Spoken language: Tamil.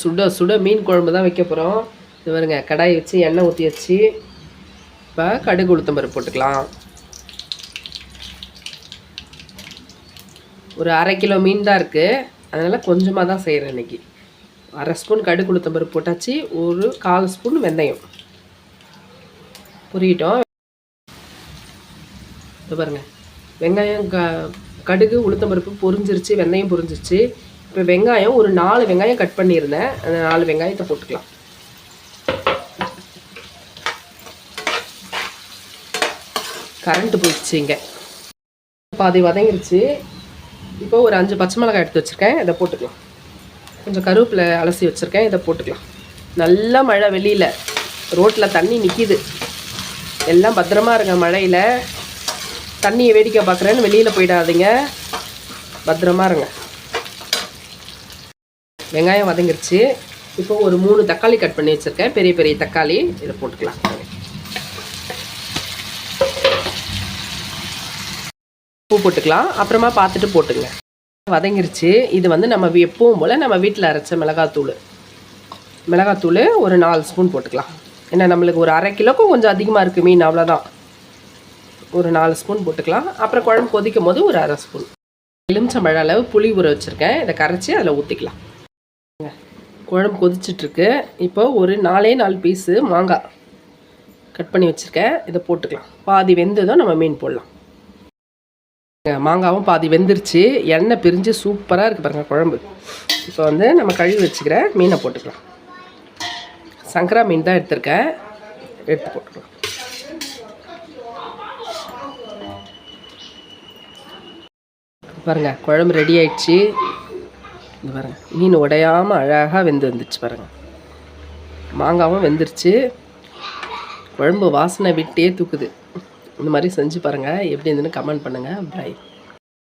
சுட சுட மீன் குழம்பு தான் வைக்க போகிறோம். இது பாருங்க, கடாய் வச்சு எண்ணெய் ஊற்றி வச்சு இப்போ கடுகு உளுத்தம் பருப்பு போட்டுக்கலாம். ஒரு 1/2 கிலோ மீன் தான் இருக்குது, அதனால் கொஞ்சமாக தான் செய்கிறேன் இன்றைக்கி. 1/2 ஸ்பூன் கடுகு உளுத்தம் பருப்பு போட்டாச்சு. ஒரு 1/4 ஸ்பூன் வெந்தயம் பொரியட்டும். இது பாருங்கள், வெங்காயம் கடுகு உளுத்தம் பருப்பு பொரிஞ்சிருச்சு, வெந்தயம் பொரிஞ்சிருச்சு. இப்போ வெங்காயம் ஒரு 4 வெங்காயம் கட் பண்ணியிருந்தேன், அந்த 4 வெங்காயத்தை போட்டுக்கலாம். கரண்ட்டு போயிடுச்சு, இங்கே பாதி வதங்கிருச்சு. இப்போ ஒரு 5 பச்சை மிளகாய் எடுத்து வச்சுருக்கேன், இதை போட்டுக்கலாம். கொஞ்சம் கருவேப்பிலை அலசி வச்சுருக்கேன், இதை போட்டுக்கலாம். நல்ல மழை, வெளியில் ரோட்டில் தண்ணி நிற்கிது. எல்லாம் பத்திரமா இருங்க, மழையில் தண்ணியை வேடிக்கை பார்க்குறேன்னு வெளியில் போயிடாதீங்க, பத்திரமா இருங்க. வெங்காயம் வதங்கிருச்சு. இப்போ ஒரு 3 தக்காளி கட் பண்ணி வச்சுருக்கேன், பெரிய பெரிய தக்காளி, இதை போட்டுக்கலாம். உப்பு போட்டுக்கலாம், அப்புறமா பார்த்துட்டு போட்டுங்க. வதங்கிருச்சு. இது வந்து நம்ம எப்பவும் போல் நம்ம வீட்டில் அரைச்ச மிளகாத்தூள் ஒரு 4 ஸ்பூன் போட்டுக்கலாம். ஏன்னா நம்மளுக்கு ஒரு 1/2 கிலோக்கும் கொஞ்சம் அதிகமாக இருக்குது மீன், அவ்வளோதான். ஒரு 4 ஸ்பூன் போட்டுக்கலாம். அப்புறம் குழம்பு கொதிக்கும் போது ஒரு 1/2 ஸ்பூன் எலுமிச்சம்பழ அளவு புளி ஊற வச்சுருக்கேன், இதை கரைச்சி அதில் ஊற்றிக்கலாம். குழம்பு கொதிச்சிட்ருக்கு. இப்போ ஒரு 4 பீஸு மாங்காய் கட் பண்ணி வச்சுருக்கேன், இதை போட்டுக்கலாம். பாதி வெந்ததும் நம்ம மீன் போடலாம். மாங்காவும் பாதி வெந்துருச்சு, எண்ணெய் பிரிஞ்சு சூப்பராக இருக்குது பாருங்கள் குழம்பு. இப்போ வந்து நம்ம கழுவி வச்சுக்கிற மீனை போட்டுக்கலாம். சங்கரா மீன் தான் எடுத்திருக்கேன், எடுத்து போட்டுக்கலாம். பாருங்கள், குழம்பு ரெடி ஆயிடுச்சு. இது பாருங்கள், மீன் உடையாமல் அழகாக வந்துச்சு பாருங்கள். மாங்காவும் வெந்துருச்சு. குழம்பு வாசனை விட்டே தூக்குது. இந்த மாதிரி செஞ்சு பாருங்கள், எப்படி இருந்துன்னு கமெண்ட் பண்ணுங்கள். பாய்.